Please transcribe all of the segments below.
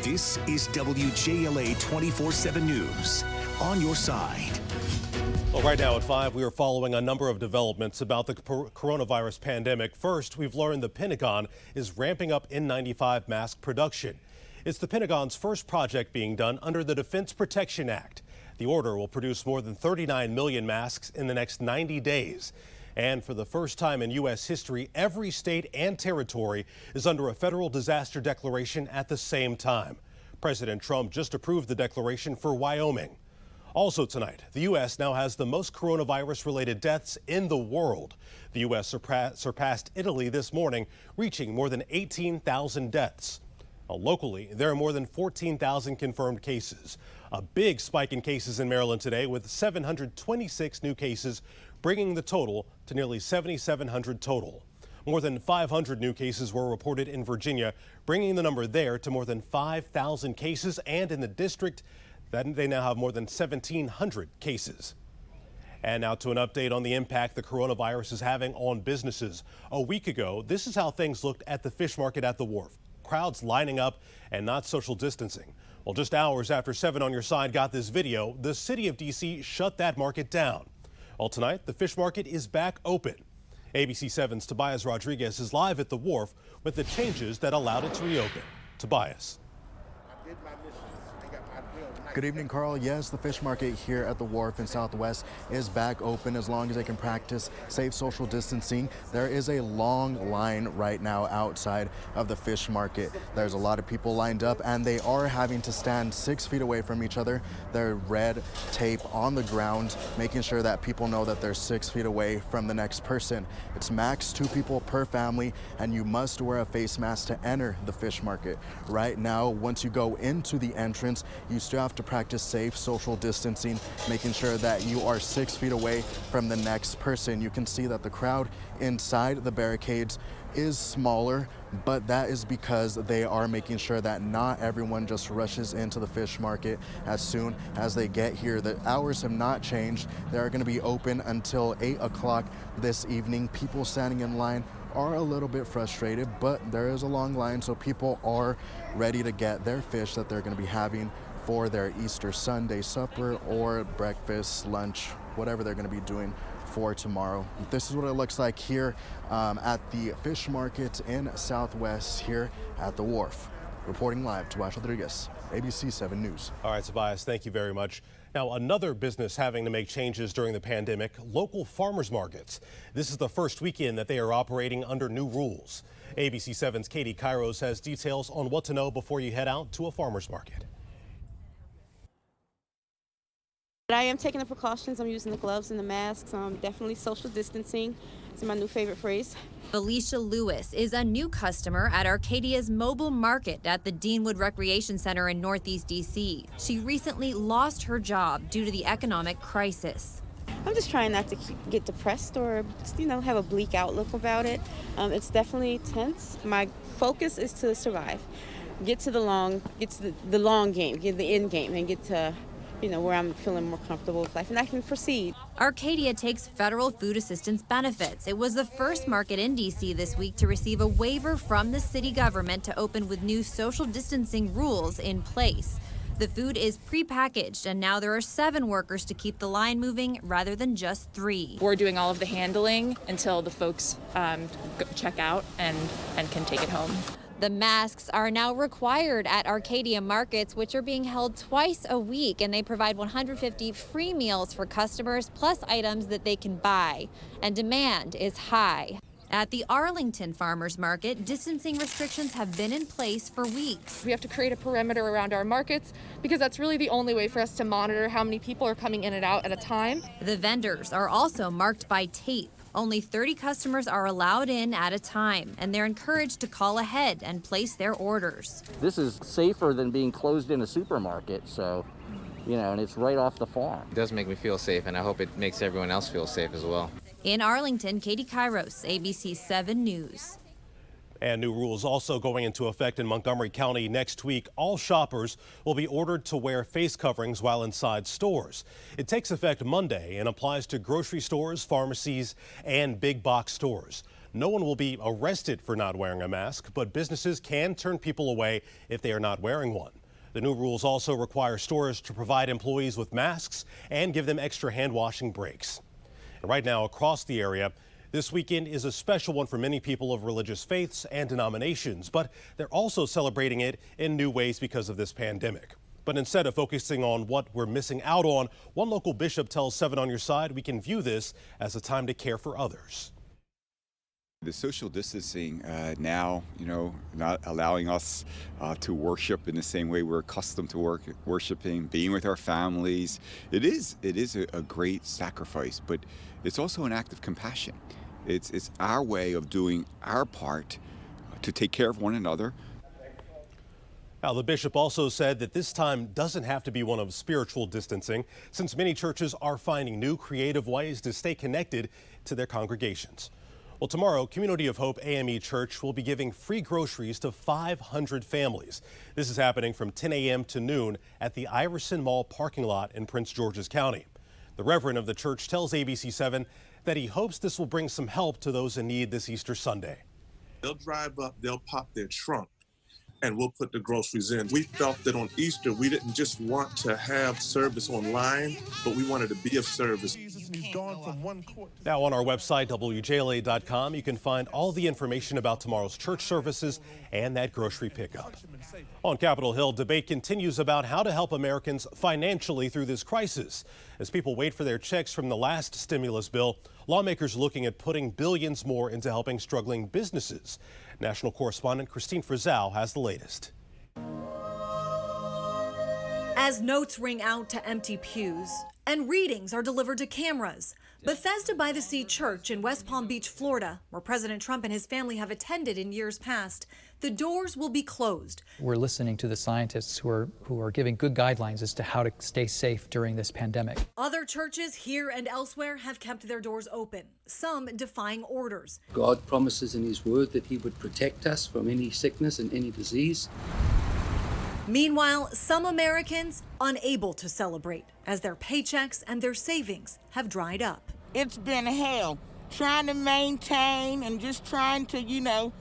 This is WJLA 24/7 News, on your side. Well, right now at 5, we are following a number of developments about the coronavirus pandemic. First, we've learned the Pentagon is ramping up N95 mask production. It's the Pentagon's first project being done under the Defense Production Act. The order will produce more than 39 million masks in the next 90 days. And for the first time in U.S. history, every state and territory is under a federal disaster declaration at the same time. President Trump just approved the declaration for Wyoming. Also tonight, the U.S. now has the most coronavirus-related deaths in the world. The U.S. surpassed Italy this morning, reaching more than 18,000 deaths. Locally, there are more than 14,000 confirmed cases. A big spike in cases in Maryland today, with 726 new cases, bringing the total to nearly 7,700 total. More than 500 new cases were reported in Virginia, bringing the number there to more than 5,000 cases, and in the district, they now have more than 1,700 cases. And now to an update on the impact the coronavirus is having on businesses. A week ago, this is how things looked at the fish market at the wharf. Crowds lining up and not social distancing. Well, just hours after 7 on your side got this video, the city of D.C. shut that market down. Well, tonight, the fish market is back open. ABC 7's Tobias Rodriguez is live at the wharf with the changes that allowed it to reopen. Tobias. Good evening, Carl. Yes, the fish market here at the wharf in Southwest is back open as long as they can practice safe social distancing. There is a long line right now outside of the fish market. There's a lot of people lined up and they are having to stand 6 feet away from each other. There's red tape on the ground, making sure that people know that they're 6 feet away from the next person. It's max 2 people per family, and you must wear a face mask to enter the fish market. Right now, once you go into the entrance, you still have to practice safe social distancing, making sure that you are 6 feet away from the next person. You can see that the crowd inside the barricades is smaller, but that is because they are making sure that not everyone just rushes into the fish market as soon as they get here. The hours have not changed. They are going to be open until 8 o'clock this evening. People standing in line are a little bit frustrated, but there is a long line, so people are ready to get their fish that they're going to be having for their Easter Sunday supper or breakfast, lunch, whatever they're going to be doing for tomorrow. This is what it looks like here at the fish market in Southwest here at the wharf. Reporting live, Tobias Rodriguez, ABC 7 News. All right, Tobias, thank you very much. Now, another business having to make changes during the pandemic, local farmers markets. This is the first weekend that they are operating under new rules. ABC 7's Katie Kairos has details on what to know before you head out to a farmers market. But I am taking the precautions. I'm using the gloves and the masks. Definitely social distancing. It's my new favorite phrase. Alicia Lewis is a new customer at Arcadia's mobile market at the Deanwood Recreation Center in Northeast D.C. She recently lost her job due to the economic crisis. I'm just trying not to get depressed or, have a bleak outlook about it. It's definitely tense. My focus is to survive, get to the long game, get to the end game, and get to where I'm feeling more comfortable with life and I can proceed. Arcadia takes federal food assistance benefits. It was the first market in D.C. this week to receive a waiver from the city government to open with new social distancing rules in place. The food is prepackaged, and now there are 7 workers to keep the line moving rather than just 3. We're doing all of the handling until the folks check out and can take it home. The masks are now required at Arcadia markets, which are being held twice a week, and they provide 150 free meals for customers, plus items that they can buy. And demand is high. At the Arlington Farmers Market, distancing restrictions have been in place for weeks. We have to create a perimeter around our markets because that's really the only way for us to monitor how many people are coming in and out at a time. The vendors are also marked by tape. Only 30 customers are allowed in at a time, and they're encouraged to call ahead and place their orders. This is safer than being closed in a supermarket, so, and it's right off the farm. It does make me feel safe, and I hope it makes everyone else feel safe as well. In Arlington, Katie Kairos, ABC 7 News. And new rules also going into effect in Montgomery County next week. All shoppers will be ordered to wear face coverings while inside stores. It takes effect Monday and applies to grocery stores, pharmacies, and big box stores. No one will be arrested for not wearing a mask, but businesses can turn people away if they are not wearing one. The new rules also require stores to provide employees with masks and give them extra hand washing breaks. And right now across the area, this weekend is a special one for many people of religious faiths and denominations, but they're also celebrating it in new ways because of this pandemic. But instead of focusing on what we're missing out on, one local bishop tells 7 on Your Side we can view this as a time to care for others. The social distancing now, not allowing us to worship in the same way we're accustomed to worshiping, being with our families. It is a great sacrifice, but it's also an act of compassion. It's our way of doing our part to take care of one another. Now, the bishop also said that this time doesn't have to be one of spiritual distancing, since many churches are finding new creative ways to stay connected to their congregations. Well, tomorrow, Community of Hope AME Church will be giving free groceries to 500 families. This is happening from 10 a.m. to noon at the Iverson Mall parking lot in Prince George's County. The reverend of the church tells ABC7 that he hopes this will bring some help to those in need this Easter Sunday. They'll drive up, they'll pop their trunk, and we'll put the groceries in. We felt that on Easter, we didn't just want to have service online, but we wanted to be of service. Now on our website, WJLA.com, you can find all the information about tomorrow's church services and that grocery pickup. On Capitol Hill, debate continues about how to help Americans financially through this crisis. As people wait for their checks from the last stimulus bill, lawmakers are looking at putting billions more into helping struggling businesses. National correspondent Christine Frizzell has the latest. As notes ring out to empty pews and readings are delivered to cameras, Bethesda by the Sea Church in West Palm Beach, Florida, where President Trump and his family have attended in years past, the doors will be closed. We're listening to the scientists who are giving good guidelines as to how to stay safe during this pandemic. Other churches here and elsewhere have kept their doors open, some defying orders. God promises in his word that he would protect us from any sickness and any disease. Meanwhile, some Americans unable to celebrate as their paychecks and their savings have dried up. It's been hell trying to maintain and just trying to,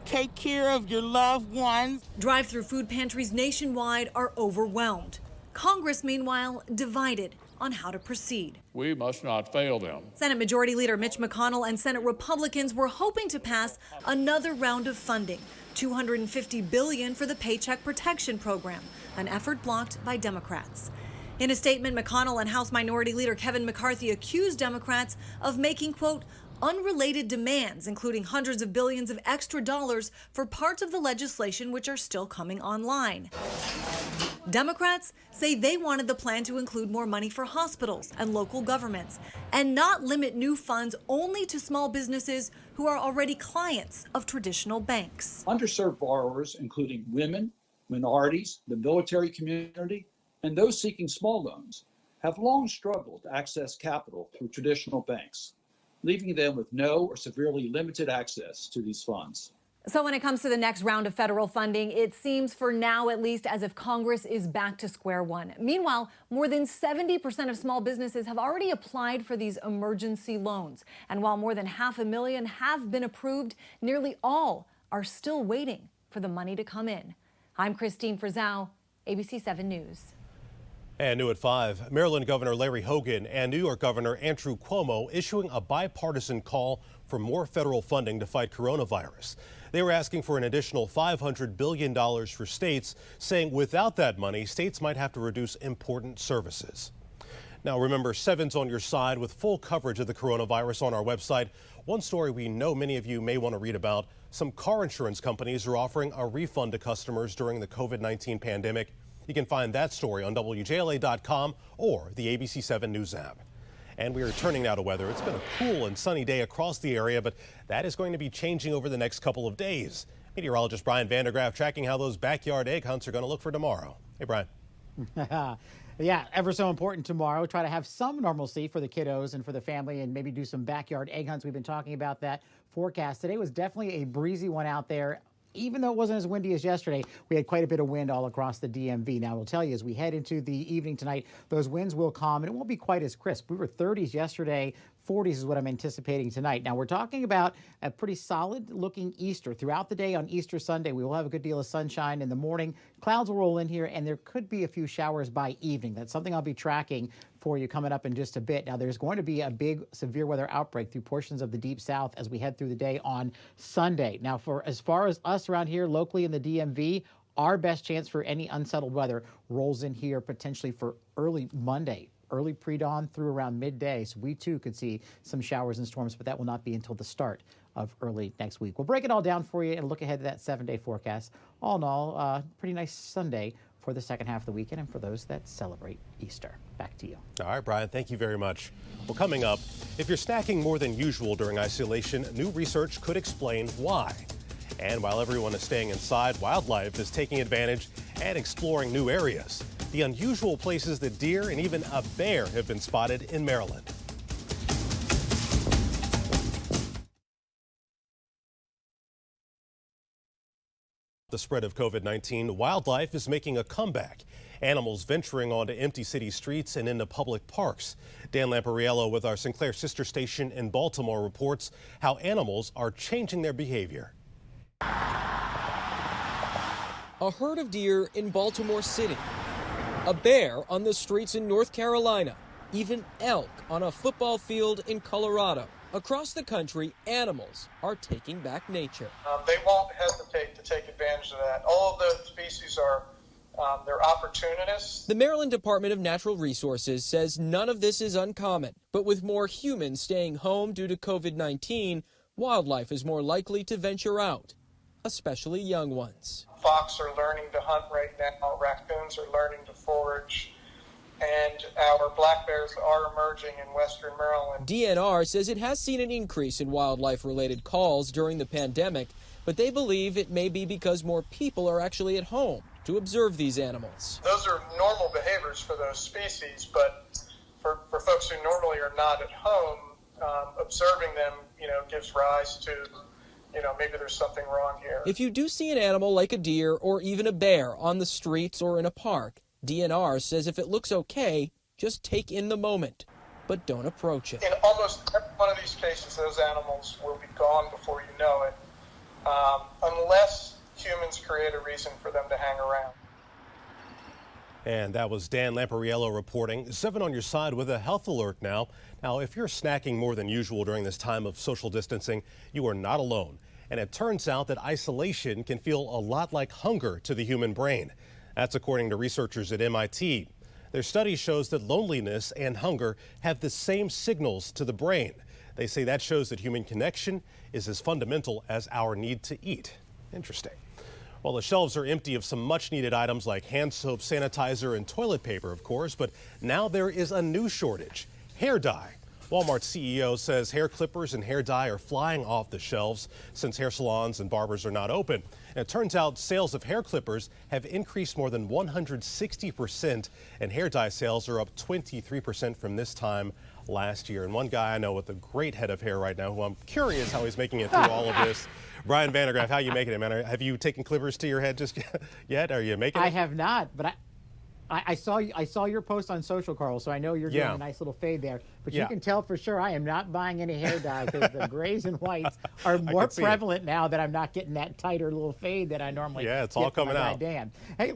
take care of your loved ones. Drive-through food pantries nationwide are overwhelmed. Congress, meanwhile, divided on how to proceed. We must not fail them. Senate Majority Leader Mitch McConnell and Senate Republicans were hoping to pass another round of funding, $250 billion for the Paycheck Protection Program, an effort blocked by Democrats. In a statement, McConnell and House Minority Leader Kevin McCarthy accused Democrats of making, quote, unrelated demands, including hundreds of billions of extra dollars for parts of the legislation which are still coming online. Democrats say they wanted the plan to include more money for hospitals and local governments and not limit new funds only to small businesses who are already clients of traditional banks. Underserved borrowers, including women, minorities, the military community, and those seeking small loans, have long struggled to access capital through traditional banks, leaving them with no or severely limited access to these funds. So when it comes to the next round of federal funding, it seems for now at least as if Congress is back to square one. Meanwhile, more than 70% of small businesses have already applied for these emergency loans. And while more than 500,000 have been approved, nearly all are still waiting for the money to come in. I'm Christine Frizzell, ABC 7 News. And new at 5, Maryland Governor Larry Hogan and New York Governor Andrew Cuomo issuing a bipartisan call for more federal funding to fight coronavirus. They were asking for an additional $500 billion for states, saying without that money, states might have to reduce important services. Now remember, 7's on your side with full coverage of the coronavirus on our website. One story we know many of you may want to read about: some car insurance companies are offering a refund to customers during the COVID-19 pandemic. You can find that story on WJLA.com or the ABC7 News app. And we are turning now to weather. It's been a cool and sunny day across the area, but that is going to be changing over the next couple of days. Meteorologist Brian Vandergraaf tracking how those backyard egg hunts are going to look for tomorrow. Hey, Brian. Yeah, ever so important tomorrow. Try to have some normalcy for the kiddos and for the family and maybe do some backyard egg hunts. We've been talking about that forecast. Today was definitely a breezy one out there. Even though it wasn't as windy as yesterday, we had quite a bit of wind all across the DMV. Now, we'll tell you, as we head into the evening tonight, those winds will calm and it won't be quite as crisp. We were 30s yesterday, 40s is what I'm anticipating tonight. Now, we're talking about a pretty solid-looking Easter. Throughout the day on Easter Sunday, we will have a good deal of sunshine in the morning. Clouds will roll in here, and there could be a few showers by evening. That's something I'll be tracking for you coming up in just a bit. Now, there's going to be a big severe weather outbreak through portions of the Deep South as we head through the day on Sunday. Now, for as far as us around here locally in the DMV, our best chance for any unsettled weather rolls in here potentially for early Monday. Early pre-dawn through around midday. So we too could see some showers and storms, but that will not be until the start of early next week. We'll break it all down for you and look ahead to that 7-day forecast. All in all, pretty nice Sunday for the second half of the weekend and for those that celebrate Easter. Back to you. All right, Brian, thank you very much. Well, coming up, if you're snacking more than usual during isolation, new research could explain why. And while everyone is staying inside, wildlife is taking advantage and exploring new areas. The unusual places that deer and even a bear have been spotted in Maryland. The spread of COVID-19, wildlife is making a comeback. Animals venturing onto empty city streets and into public parks. Dan Lampariello with our Sinclair sister station in Baltimore reports how animals are changing their behavior. A herd of deer in Baltimore City. A bear on the streets in North Carolina, even elk on a football field in Colorado. Across the country, animals are taking back nature. They won't hesitate to take advantage of that. All of the species are they're opportunists. The Maryland Department of Natural Resources says none of this is uncommon, but with more humans staying home due to COVID-19, wildlife is more likely to venture out, especially young ones. Fox are learning to hunt right now, raccoons are learning to forage, and our black bears are emerging in western Maryland. DNR says it has seen an increase in wildlife-related calls during the pandemic, but they believe it may be because more people are actually at home to observe these animals. Those are normal behaviors for those species, but for folks who normally are not at home, observing them, gives rise to maybe there's something wrong here. If you do see an animal like a deer or even a bear on the streets or in a park, DNR says if it looks okay, just take in the moment, but don't approach it. In almost every one of these cases, those animals will be gone before you know it, unless humans create a reason for them to hang around. And that was Dan Lampariello reporting. 7 on your side with a health alert now. Now, if you're snacking more than usual during this time of social distancing, you are not alone. And it turns out that isolation can feel a lot like hunger to the human brain. That's according to researchers at MIT. Their study shows that loneliness and hunger have the same signals to the brain. They say that shows that human connection is as fundamental as our need to eat. Interesting. Well, the shelves are empty of some much needed items like hand soap, sanitizer, and toilet paper, of course, but now there is a new shortage: hair dye. Walmart CEO says hair clippers and hair dye are flying off the shelves since hair salons and barbers are not open. And it turns out sales of hair clippers have increased more than 160%, and hair dye sales are up 23% from this time last year. And one guy I know with a great head of hair right now, who I'm curious how he's making it through all of this, Brian Vandergraff, how you making it, man? Have you taken clippers to your head just yet? Are you making it? I have not, but I saw your post on social, Carl, so I know you're doing a nice little fade there. But you can tell for sure I am not buying any hair dye because the grays and whites are more prevalent now that I'm not getting that tighter little fade that I normally get. Yeah, it's all coming out. Dan. Hey,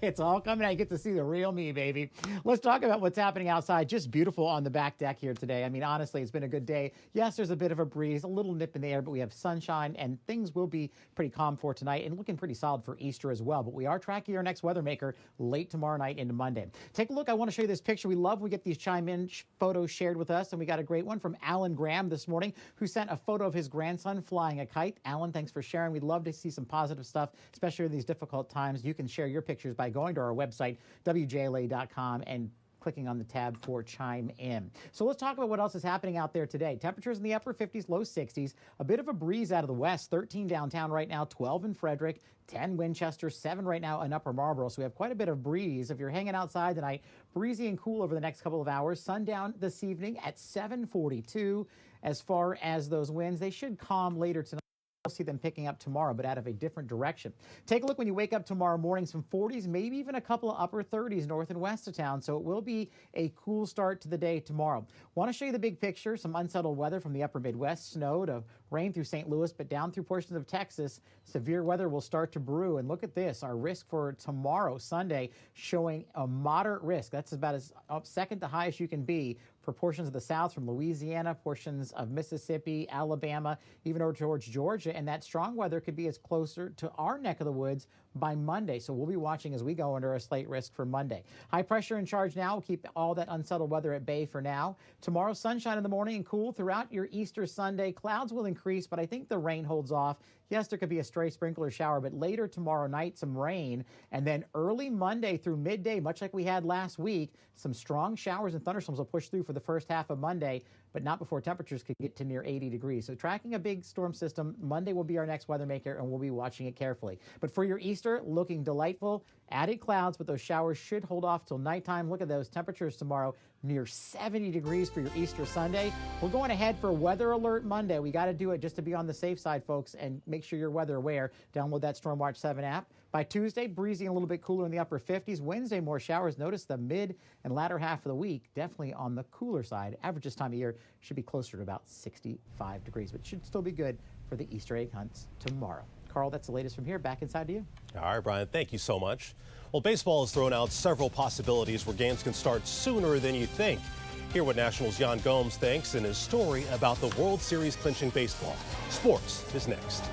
it's all coming out. You get to see the real me, baby. Let's talk about what's happening outside. Just beautiful on the back deck here today. I mean, honestly, it's been a good day. Yes, there's a bit of a breeze, a little nip in the air, but we have sunshine and things will be pretty calm for tonight and looking pretty solid for Easter as well. But we are tracking our next weather maker late tomorrow night into Monday. Take a look. I want to show you this picture. We love when we get these chime-in photos shared with us, and we got a great one from Alan Graham this morning, who sent a photo of his grandson flying a kite. Alan, thanks for sharing. We'd love to see some positive stuff, especially in these difficult times. You can share your pictures by going to our website, WJLA.com, and clicking on the tab for Chime In. So let's talk about what else is happening out there today. Temperatures in the upper 50s, low 60s. A bit of a breeze out of the west. 13 downtown right now, 12 in Frederick, 10 Winchester, 7 right now in Upper Marlboro. So we have quite a bit of breeze. If you're hanging outside tonight, breezy and cool over the next couple of hours. Sundown this evening at 7:42. As far as those winds, they should calm later tonight. see them picking up tomorrow, but out of a different direction. Take a look when you wake up tomorrow morning, some 40s, maybe even a couple of upper 30s north and west of town. So it will be a cool start to the day tomorrow. Want to show you the big picture, some unsettled weather from the upper Midwest, snow to rain through St. Louis, but down through portions of Texas, severe weather will start to brew. And look at this, our risk for tomorrow, Sunday, showing a moderate risk. That's about as second to highest you can be for portions of the South from Louisiana, portions of Mississippi, Alabama, even over towards Georgia. And that strong weather could be as closer to our neck of the woods by Monday. So we'll be watching as we go under a slight risk for Monday. High pressure in charge now. We'll keep all that unsettled weather at bay for now. Tomorrow, sunshine in the morning and cool throughout your Easter Sunday. Clouds will increase, but I think the rain holds off. Yes, there could be a stray sprinkler shower, but later tomorrow night, some rain. And then early Monday through midday, much like we had last week, some strong showers and thunderstorms will push through for the first half of Monday, but not before temperatures could get to near 80 degrees. So tracking a big storm system, Monday will be our next weather maker, and we'll be watching it carefully. But for your Easter, looking delightful. Added clouds, but those showers should hold off till nighttime. Look at those temperatures tomorrow, near 70 degrees for your Easter Sunday. We're going ahead for Weather Alert Monday. We got to do it just to be on the safe side, folks, and make sure you're weather aware. Download that Stormwatch 7 app. By Tuesday, breezy and a little bit cooler in the upper 50s. Wednesday, more showers. Notice the mid and latter half of the week, definitely on the cooler side. Average this time of year should be closer to about 65 degrees, but should still be good for the Easter egg hunts tomorrow. Carl, that's the latest from here. Back inside to you. All right, Brian, thank you so much. Well, baseball has thrown out several possibilities where games can start sooner than you think. Hear what Nationals' Yan Gomes thinks in his story about the World Series clinching baseball. Sports is next.